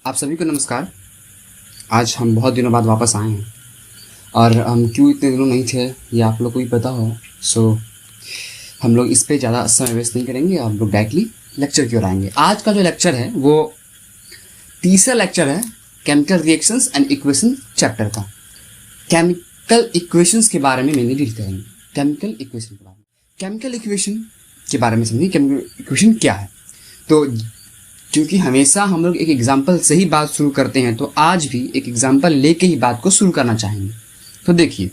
आप सभी को नमस्कार। आज हम बहुत दिनों बाद वापस आए हैं और हम क्यों इतने दिनों नहीं थे ये आप लोग को भी पता हो। हम लोग इस पे ज़्यादा समय वेस्ट नहीं करेंगे, आप लोग डायरेक्टली लेक्चर की ओर आएंगे। आज का जो लेक्चर है वो तीसरा लेक्चर है chemical reactions and equation chapter का। केमिकल इक्वेशंस के बारे में मैंने डील करेंगे। केमिकल इक्वेशन के बारे में, केमिकल इक्वेशन के बारे में समझिए केमिकल इक्वेशन क्या है। तो क्योंकि हमेशा हम लोग एक एग्जाम्पल से ही बात शुरू करते हैं, तो आज भी एक एग्जाम्पल लेके ही बात को शुरू करना चाहेंगे। तो देखिए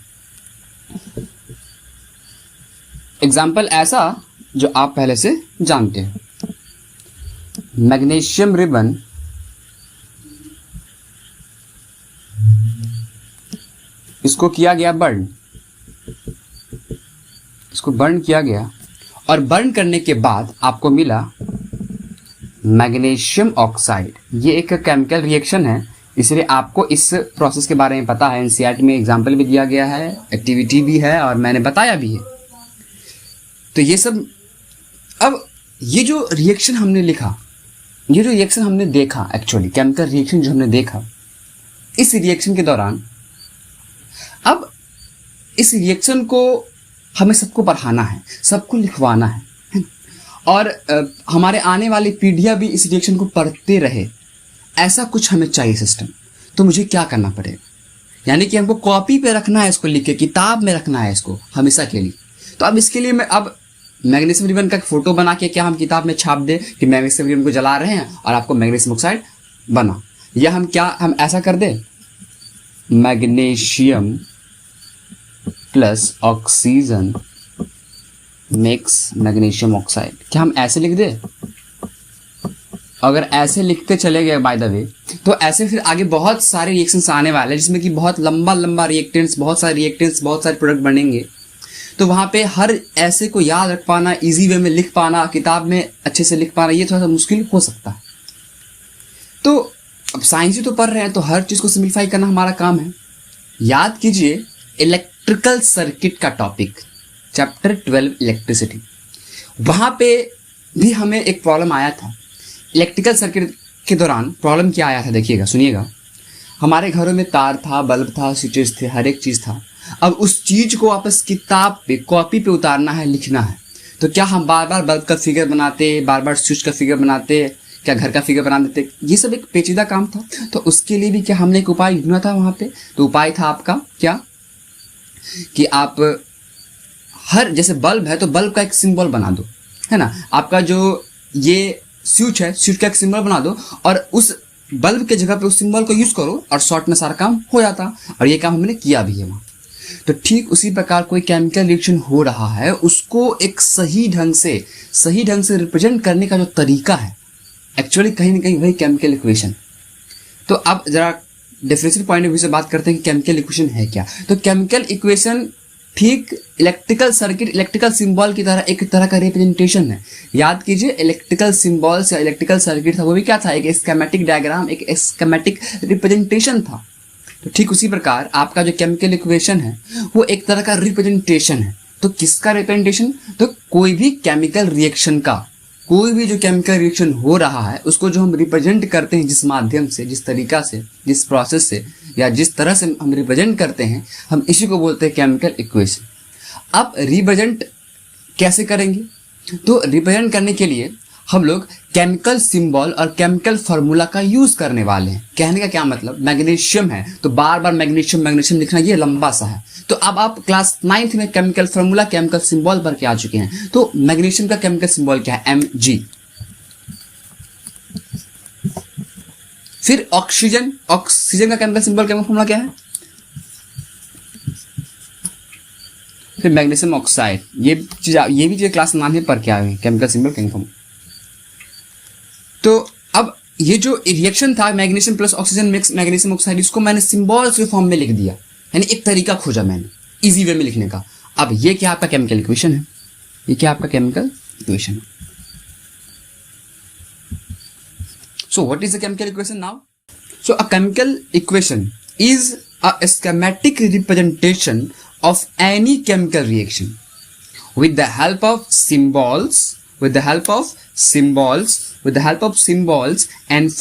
एग्जाम्पल ऐसा जो आप पहले से जानते हो, मैग्नीशियम रिबन इसको किया गया बर्न, इसको बर्न किया गया और बर्न करने के बाद आपको मिला मैग्नीशियम ऑक्साइड। ये एक केमिकल रिएक्शन है, इसलिए आपको इस प्रोसेस के बारे में पता है। एनसीईआरटी में एग्जाम्पल भी दिया गया है, एक्टिविटी भी है और मैंने बताया भी है। तो ये सब, अब ये जो रिएक्शन हमने लिखा, ये जो रिएक्शन हमने देखा, एक्चुअली केमिकल रिएक्शन जो हमने देखा, इस रिएक्शन के दौरान अब इस रिएक्शन को हमें सबको पढ़ाना है, सबको लिखवाना है और हमारे आने वाली पीढ़ियां भी इस रिएक्शन को पढ़ते रहे, ऐसा कुछ हमें चाहिए सिस्टम। तो मुझे क्या करना पड़ेगा, यानी कि हमको कॉपी पे रखना है, इसको लिख के किताब में रखना है इसको हमेशा के लिए। तो अब इसके लिए मैं अब मैग्नीशियम रिबन का फोटो बना के क्या हम किताब में छाप दे कि मैग्नीशियम रिबन को जला रहे हैं और आपको मैग्नीशियम ऑक्साइड बना, या हम ऐसा कर दे magnesium plus oxygen makes magnesium oxide, क्या हम ऐसे लिख दे? अगर ऐसे लिखते चले गए बाय द वे, तो ऐसे फिर आगे बहुत सारे रिएक्शंस आने वाले हैं जिसमें कि बहुत लंबा रिएक्टेंट्स, बहुत सारे प्रोडक्ट बनेंगे। तो वहां पे हर ऐसे को याद रख पाना, इजी वे में लिख पाना, किताब में अच्छे से लिख पाना, ये थोड़ा सा मुश्किल हो सकता है। तो अब साइंस ही तो पढ़ रहे हैं, तो हर चीज को सिंप्लीफाई करना हमारा काम है। याद कीजिए इलेक्ट्रिकल सर्किट का टॉपिक, चैप्टर 12 इलेक्ट्रिसिटी। वहां पे भी हमें एक प्रॉब्लम आया था। इलेक्ट्रिकल सर्किट के दौरान प्रॉब्लम क्या आया था, देखिएगा, सुनिएगा। हमारे घरों में तार था, बल्ब था, स्विचेस थे, हर एक चीज था। अब उस चीज को वापस किताब पे, कॉपी पे उतारना है, लिखना है। तो क्या हम बार बार बल्ब का फिगर बनाते, बार बार स्विच का फिगर बनाते, क्या घर का फिगर बना देते? ये सब एक पेचीदा काम था। तो उसके लिए भी क्या हमने एक उपाय ढूंढना था वहां पे। तो उपाय था आपका क्या, कि आप हर, जैसे बल्ब है तो बल्ब का एक सिंबल बना दो, है ना। आपका जो ये स्विच है, स्विच का एक सिंबल बना दो और उस बल्ब के जगह पे उस सिंबल को यूज करो और शॉर्ट में सारा काम हो जाता। और ये काम हमने किया भी है वहां। तो ठीक उसी प्रकार कोई केमिकल रिएक्शन हो रहा है, उसको एक सही ढंग से रिप्रेजेंट करने का जो तरीका है, एक्चुअली कहीं ना कहीं वही केमिकल इक्वेशन। तो अब जरा डिफरेंशियल पॉइंट ऑफ व्यू से बात करते हैं कि केमिकल इक्वेशन है क्या। तो केमिकल इक्वेशन ठीक इलेक्ट्रिकल सर्किट, इलेक्ट्रिकल सिंबल की तरह एक तरह का रिप्रेजेंटेशन है। याद कीजिए इलेक्ट्रिकल सिंबल्स या इलेक्ट्रिकल सर्किट था, वो भी क्या था, एक स्कीमेटिक डायग्राम, एक स्कीमेटिक रिप्रेजेंटेशन था। तो ठीक उसी प्रकार आपका जो केमिकल इक्वेशन है वो एक तरह का रिप्रेजेंटेशन है। तो किसका रिप्रेजेंटेशन? तो कोई भी केमिकल रिएक्शन का, कोई भी जो केमिकल रिएक्शन हो रहा है उसको जो हम रिप्रेजेंट करते हैं, जिस माध्यम से, जिस तरीका से, जिस प्रोसेस से या जिस तरह से हम रिप्रेजेंट करते हैं, हम इसी को बोलते हैं केमिकल इक्वेशन। अब रिप्रेजेंट कैसे करेंगे? तो रिप्रेजेंट करने के लिए हम लोग केमिकल सिंबल और केमिकल फार्मूला का यूज करने वाले हैं। कहने का क्या मतलब, मैग्नीशियम है तो बार बार मैग्नीशियम लिखना ये लंबा सा है। तो अब आप क्लास 9th में केमिकल फार्मूला, केमिकल सिंबल पर के आ चुके हैं। तो मैग्नीशियम का केमिकल सिंबल क्या है, Mg। फिर ऑक्सीजन का केमिकल सिंबल, केमिकल फार्मूला क्या है, फिर मैग्नीशियम ऑक्साइड। ये भी चीज क्लास 9 पर क्या है, केमिकल सिंबल, केमिकल फार्मूला। तो अब ये जो रिएक्शन था magnesium plus oxygen mix magnesium oxide, इसको मैंने सिंबल्स के फॉर्म में लिख दिया, यानी एक तरीका खोजा मैंने इजी वे में लिखने का। अब ये क्या आपका केमिकल इक्वेशन है, ये क्या आपका केमिकल इक्वेशन है। So what is the chemical equation now? So a chemical equation is a schematic representation of any chemical reaction with the help of symbols with the help of symbols and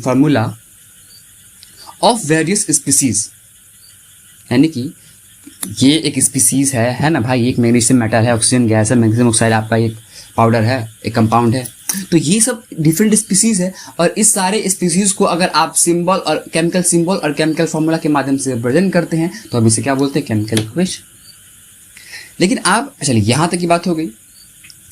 formula of various species। यानी कि ये एक species है ना भाई, एक magnesium metal है, oxygen gas है, मैग्नीशियम ऑक्साइड आपका एक पाउडर है, एक कंपाउंड है। तो ये सब डिफरेंट स्पीसीज है, और इस सारे स्पीसीज को अगर आप सिंबल और केमिकल फॉर्मूला के माध्यम से रिप्रेजेंट करते हैं तो हम इसे क्या बोलते हैं, केमिकल इक्वेशन। लेकिन आप चलिए यहाँ तक की बात हो गई,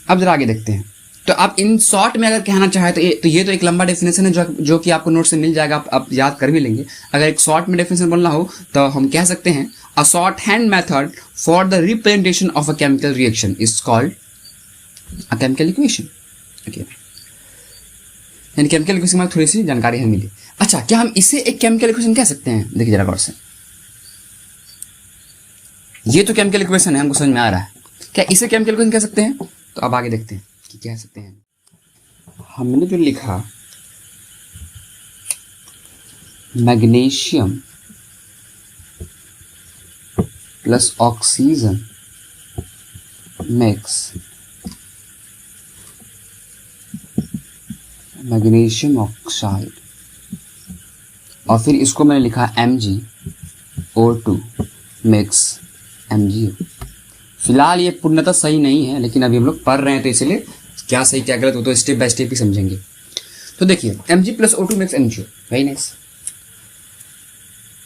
अब जरा आगे देखते हैं। तो आप इन शॉर्ट में अगर कहना चाहे तो ये तो एक लंबा डेफिनेशन है जो कि आपको नोट से मिल जाएगा, आप याद कर भी लेंगे। अगर एक शॉर्ट में डेफिनेशन बोलना हो तो हम कह सकते हैं a short hand method for the representation of a chemical reaction is called a chemical equation. Okay, यानी केमिकल इक्वेशन में थोड़ी सी जानकारी हमें मिली। अच्छा, क्या हम इसे एक केमिकल इक्वेशन कह सकते हैं? देखिए जरा गौर से, ये तो केमिकल इक्वेशन है, हमको समझ में आ रहा है। क्या इसे केमिकल इक्वेशन कह सकते हैं? तो अब आगे देखते हैं कि कह सकते हैं। हमने जो लिखा magnesium plus oxygen mix magnesium oxide, और फिर इसको मैंने लिखा MgO2 मिक्स MgO। फिलहाल ये पूर्णतः सही नहीं है, लेकिन अभी हम लोग पढ़ रहे हैं तो इसलिए क्या सही क्या गलत हो तो स्टेप बाय स्टेप ही समझेंगे। तो देखिए Mg plus O2 mix MgO, very nice.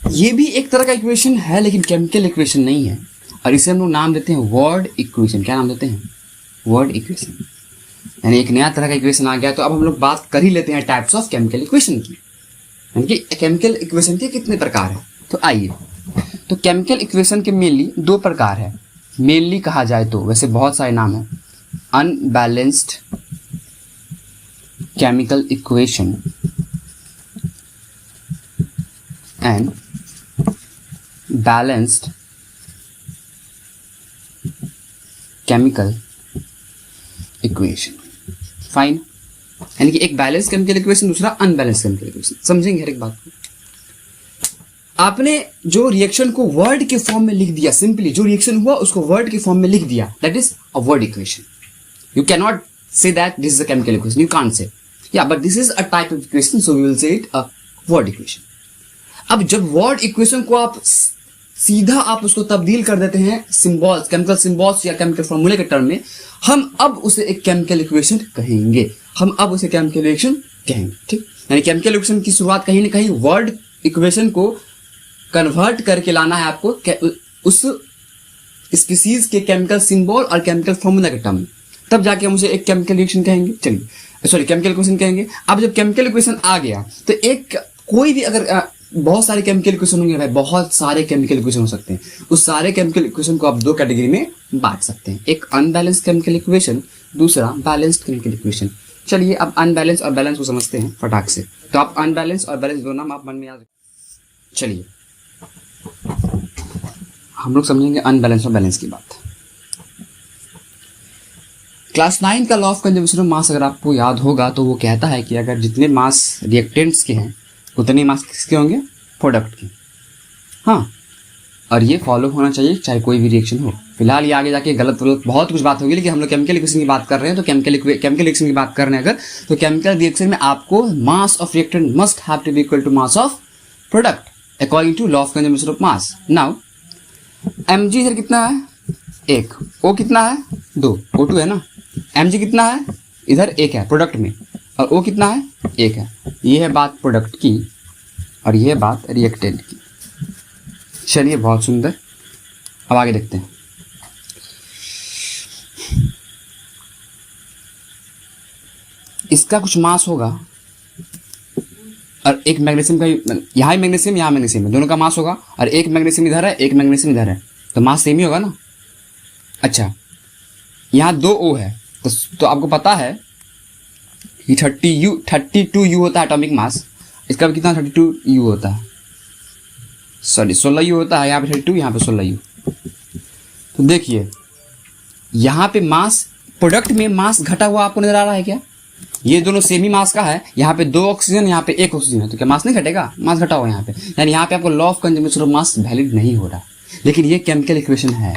ये भी एक तरह का इक्वेशन है लेकिन केमिकल इक्वेशन नहीं है, और इसे हम लोग नाम देते हैं वर्ड इक्वेशन। क्या नाम देते हैं? Word equation. यानी एक नया तरह का इक्वेशन आ गया। तो अब हम लोग बात कर ही लेते हैं टाइप्स ऑफ केमिकल इक्वेशन की, यानी कि केमिकल इक्वेशन के कितने प्रकार हैं। तो आइए, तो केमिकल इक्वेशन के मेनली दो प्रकार है। मेनली कहा जाए तो वैसे बहुत सारे नाम है, unbalanced chemical equation and balanced chemical equation. Fine, यानी कि एक बैलेंस केमिकल इक्वेशन, दूसरा अनबैलेंस केमिकल इक्वेशन। समझेंगे हर एक बात को। आपने जो रिएक्शन को वर्ड के फॉर्म में लिख दिया, सिंपली जो रिएक्शन हुआ उसको वर्ड के फॉर्म में लिख दिया, that is a word equation. You can not say that this is a chemical equation, you can't say, या but this is a type of equation, so we will say it a word equation. अब जब word equation को आप सीधा आप उसको तब्दील कर देते हैं सिंबल्स, केमिकल सिंबल्स या केमिकल फॉर्मूले के टर्म में, हम अब उसे एक केमिकल इक्वेशन कहेंगे। ठीक, यानी केमिकल इक्वेशन की शुरुआत कहीं ना कहीं वर्ड इक्वेशन को कन्वर्ट करके लाना है आपको उस स्पीसीज के केमिकल सिंबल और केमिकल फॉर्मूला के टर्म में, तब जाके हम उसे एक केमिकल रिएक्शन कहेंगे। चलिए, सॉरी, केमिकल इक्वेशन कहेंगे। अब जब केमिकल इक्वेशन आ गया तो एक कोई भी अगर बहुत सारे केमिकल इक्वेशन होंगे भाई, बहुत सारे केमिकल इक्वेशन हो सकते हैं। उस सारे केमिकल इक्वेशन को आप दो कैटेगरी में बांट सकते हैं, एक अनबैलेंस्ड केमिकल इक्वेशन, दूसरा बैलेंस्ड केमिकल इक्वेशन। चलिए अब अनबैलेंस और बैलेंस को समझते हैं फटाक से। तो आप अनबैलेंस और बैलेंस दोनों नाम आप मन में याद रखिए। चलिए हम लोग समझेंगे अनबैलेंस और बैलेंस की बात। क्लास 9 का लॉ ऑफ कंजर्वेशन ऑफ मास अगर आपको याद होगा तो वो कहता है कि अगर जितने मास रिएक्टेंट्स के हैं उतने मास किसके होंगे? प्रोडक्ट के। हाँ, और ये फॉलो होना चाहिए चाहे कोई भी रिएक्शन हो। फिलहाल ये आगे जाके गलत बहुत कुछ बात होगी, लेकिन हम लोग केमिकल रिएक्शन की बात कर रहे हैं। तो केमिकल रिएक्शन की बात कर रहे हैं अगर, तो केमिकल रिएक्शन में आपको mass of reactant must have to be equal to mass of product according to law of conservation of mass. Now Mg इधर कितना है? 1। O कितना है? 2। O2 है ना। Mg कितना है? इधर 1 है प्रोडक्ट में, और O कितना है? 1 है। ये है बात प्रोडक्ट की और ये है बात रिएक्टेंट की। चलिए बहुत सुंदर, अब आगे देखते हैं। इसका कुछ मास होगा और एक मैग्नीशियम का, यहाँ ही मैग्नीशियम यहाँ मैग्नीशियम है, दोनों का मास होगा, और एक मैग्नीशियम इधर है एक मैग्नीशियम इधर है, तो मास सेम ही होगा ना। अच्छा, यहाँ 2O है तो आपको पता है कि 32U होता है एटॉमिक मास। इसका भी कितना 32U होता है, सॉरी 16U होता है। यहाँ पे 32, यहाँ पे 16U। तो देखिए यहाँ पे मास, प्रोडक्ट में मास घटा हुआ आपको नजर आ रहा है क्या? ये दोनों सेम ही मास का है। यहाँ पे 2 ऑक्सीजन, यहाँ पे 1 ऑक्सीजन है, तो क्या मास नहीं घटेगा? मास घटा हुआ यहाँ पे, यानी यहाँ पे आपको law of conservation of mass valid नहीं हो रहा। लेकिन ये केमिकल इक्वेशन है,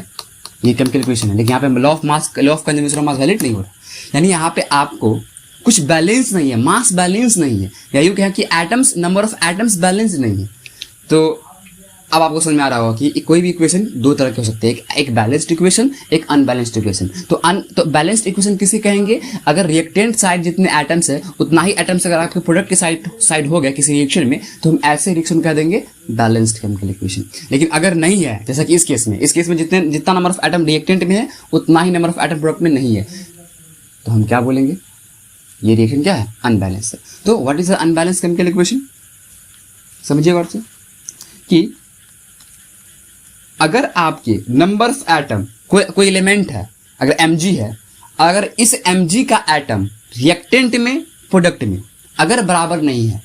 ये केमिकल इक्वेशन है, लेकिन यहाँ पे law of conservation of mass valid नहीं हो रहा। यानी यहाँ पे आपको कुछ बैलेंस नहीं है, मास बैलेंस नहीं है, या यूँ कहें कि atoms, number of atoms balance नहीं है। तो अब आपको समझ में आ रहा होगा कि कोई भी इक्वेशन दो तरह के हो सकते हैं, एक बैलेंस्ड इक्वेशन, एक अनबैलेंस्ड इक्वेशन। तो बैलेंस्ड इक्वेशन किसे कहेंगे? अगर रिएक्टेंट साइड जितने एटम्स है उतना ही एटम्स अगर आपके प्रोडक्ट के साइड हो गया किसी रिएक्शन में, तो हम ऐसे रिएक्शन कह देंगे बैलेंस्ड केमिकल इक्वेशन। लेकिन अगर नहीं है, जैसा कि इस केस में जितना नंबर ऑफ एटम रिएक्टेंट में है उतना ही नंबर ऑफ एटम प्रोडक्ट में नहीं है, तो हम क्या बोलेंगे? ये रिएक्शन क्या है? अनबैलेंस है। तो what is the unbalance chemical equation? समझिए गौर से कि अगर आपके नंबर ऑफ एटम, कोई एलिमेंट है, अगर mg है, अगर इस mg का एटम रिएक्टेंट में, प्रोडक्ट में अगर बराबर नहीं है,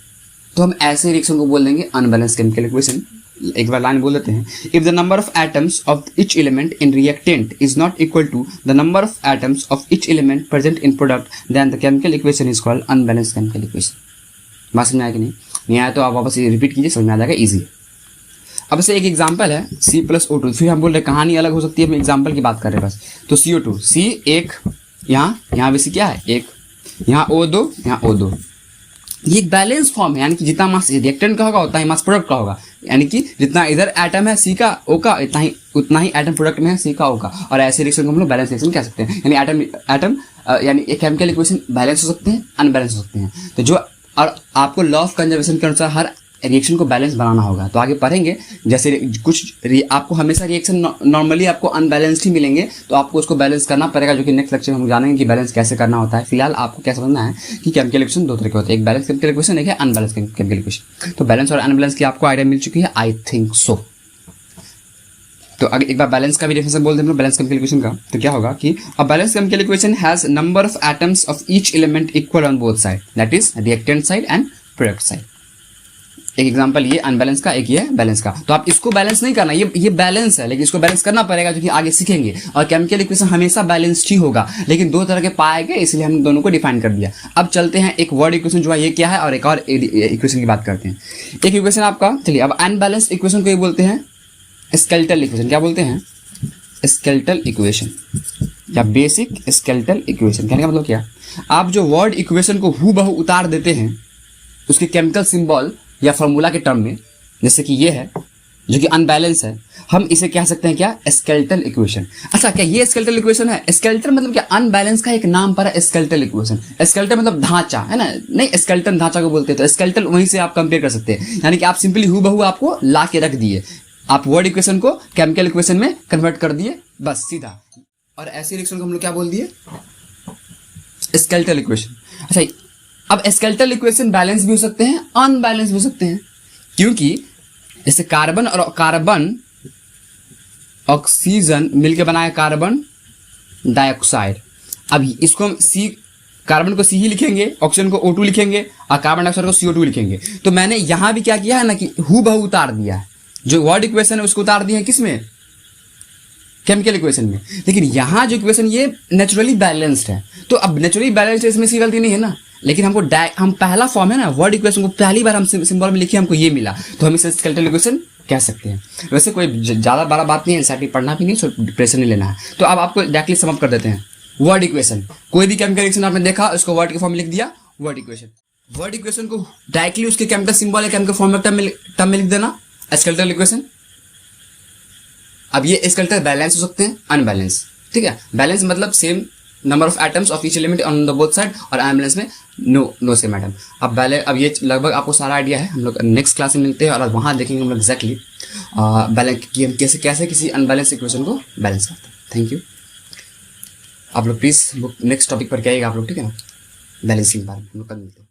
तो हम ऐसे रिएक्शन को बोल देंगे अनबैलेंस केमिकल इक्वेशन। एक बार लाइन बोल देते हैं, if the number of atoms of each element in reactant is not equal to the number of atoms of each element present in product then the chemical equation is called unbalance chemical equation. बात समझ में आया कि नहीं आया तो आप वापस रिपीट कीजिए, समझ में आ जाएगा, ईजी है। अब से एक एग्जांपल है C+O2, फिर हम बोल रहे कहानी अलग हो सकती है, हम एग्जांपल की बात कर रहे हैं बस। तो CO2, C एक, यहाँ भी C क्या है? एक, यहाँ O2, यहाँ O2। ये एक बैलेंस फॉर्म है, यानी कि जितना मास रिएक्टेंट का होगा उतना ही मास प्रोडक्ट का होगा, यानी कि जितना इधर एटम है C का O का, उतना ही एटम प्रोडक्ट में है C का O का। और ऐसे रिएक्शन को हम लोग बैलेंस रिएक्शन कह सकते हैं, यानी एटम यानी एक केमिकल इक्वेशन बैलेंस हो सकते हैं, अनबैलेंस हो सकते हैं। तो जो, और आपको लॉ ऑफ कंजर्वेशन के अनुसार हर रिएक्शन को बैलेंस बनाना होगा। तो आगे पढ़ेंगे, जैसे आपको हमेशा रिएक्शन नॉर्मली आपको अनबैलेंस्ड ही मिलेंगे, तो आपको उसको बैलेंस करना पड़ेगा, जो कि नेक्स्ट लेक्चर में हम जानेंगे कि बैलेंस कैसे करना होता है। फिलहाल आपको क्या समझना है कि केमिकल इक्वेशन दो तरह के होते हैं, एक बैलेंस केमिकल इक्वेशन, एक है अनबैलेंस केमिकल इक्वेशन। तो बैलेंस और अनबैलेंस की आपको आइडिया मिल चुकी है, आई थिंक सो। तो अगर एक बार बैलेंस का भी डेफिनेशन बोल दें हम लोग, बैलेंस केमिकल इक्वेशन का, तो क्या होगा कि a balance chemical equation has number of atoms of each element equal on both side, that is reactant side and product side. एक एग्जांपल ये अनबैलेंस का, एक ये बैलेंस का। तो आप इसको बैलेंस नहीं करना, ये बैलेंस है, लेकिन इसको बैलेंस करना पड़ेगा, जो कि आगे सीखेंगे। और केमिकल इक्वेशन हमेशा बैलेंस्ड ही होगा, लेकिन दो तरह के पाए गए, इसलिए हम दोनों को डिफाइन कर दिया। अब चलते हैं एक वर्ड इक्वेशन जो है ये क्या है, और एक और इक्वेशन की बात करते हैं। एक इक्वेशन आपका, चलिए अब अनबैलेंस्ड इक्वेशन को ये बोलते हैं स्केलेटल इक्वेशन। क्या बोलते हैं? स्केलेटल इक्वेशन या बेसिक स्केलेटल इक्वेशन। कहने का मतलब क्या? आप जो वर्ड इक्वेशन को हूबहू उतार देते हैं उसके केमिकल सिंबल या फॉर्मूला के टर्म में, जैसे कि ये है जो कि अनबैलेंस है, हम इसे कह सकते हैं क्या? Skeletal equation. अच्छा, क्या ये स्केलेटल इक्वेशन है? स्केलेटल मतलब क्या? अनबैलेंस का एक नाम पर है स्केलेटल इक्वेशन। स्केलेटल मतलब ढांचा, है ना? नहीं, स्केलेटन ढांचा को बोलते हैं, तो स्केलेटल वहीं से आप कंपेयर कर सकते हैं। यानी कि आप सिंपली हूबहू आपको ला के रख दिए, आप वर्ड इक्वेशन को केमिकल इक्वेशन में कन्वर्ट कर दिए, बस सीधा। और ऐसी रिएक्शन को हम लोग क्या बोल दिए? Skeletal equation. अच्छा, अब स्केलेटल इक्वेशन बैलेंस भी हो सकते हैं, अनबैलेंस भी हो सकते हैं, क्योंकि जैसे कार्बन और कार्बन ऑक्सीजन मिलकर बनाया कार्बन डाइऑक्साइड। अब इसको हम कार्बन को C ही लिखेंगे, ऑक्सीजन को O2 लिखेंगे, और कार्बन डाइऑक्साइड को CO2 लिखेंगे। तो मैंने यहां भी क्या किया है ना कि हूबहू उतार दिया है, जो वर्ड इक्वेशन है उसको उतार दिया है किसमें? केमिकल इक्वेशन में। लेकिन यहाँ जो इक्वेशन ये नेचुरली बैलेंस्ड है, तो अब नेचुरली बैलेंस्ड इसमें सी गलती नहीं है ना, लेकिन हमको हम पहला फॉर्म है ना वर्ड इक्वेशन को पहली बार हम सिंबल में लिखे, हमको ये मिला, तो हम इसे स्केलेटल इक्वेशन कह सकते हैं। वैसे कोई ज़्यादा बड़ा बात नहीं है, एनसीईआरटी पढ़ना भी नहीं, सो डिप्रेशन नहीं लेना है। तो अब आपको डायरेक्टली समअप कर देते हैं। वर्ड इक्वेशन, कोई भी केमिकल इक्वेशन आपने देखा उसको वर्ड के फॉर्म में लिख दिया, वर्ड इक्वेशन। वर्ड इक्वेशन को डायरेक्टली उसके केमिकल सिंबल या केमिकल फॉर्म में टर्म में लिख देना, स्केलेटल इक्वेशन। अब ये स्केलेटल बैलेंस हो सकते हैं, अनबैलेंस, ठीक है। बैलेंस मतलब same number of atoms of each element on the both side, और अनबैलेंस में नो सेम एटम। अब ये लगभग आपको सारा आइडिया है। हम लोग नेक्स्ट क्लास में मिलते हैं और वहाँ देखेंगे हम लोग एग्जैक्टली बैलेंस कि हम कैसे किसी अनबैलेंस इक्वेशन को बैलेंस करते हैं। Thank you. आप लोग प्लीज़ नेक्स्ट टॉपिक पर क्या आएगा आप लोग, ठीक है ना, बैलेंसिंग के बारे में हम लोग कल मिलते हैं।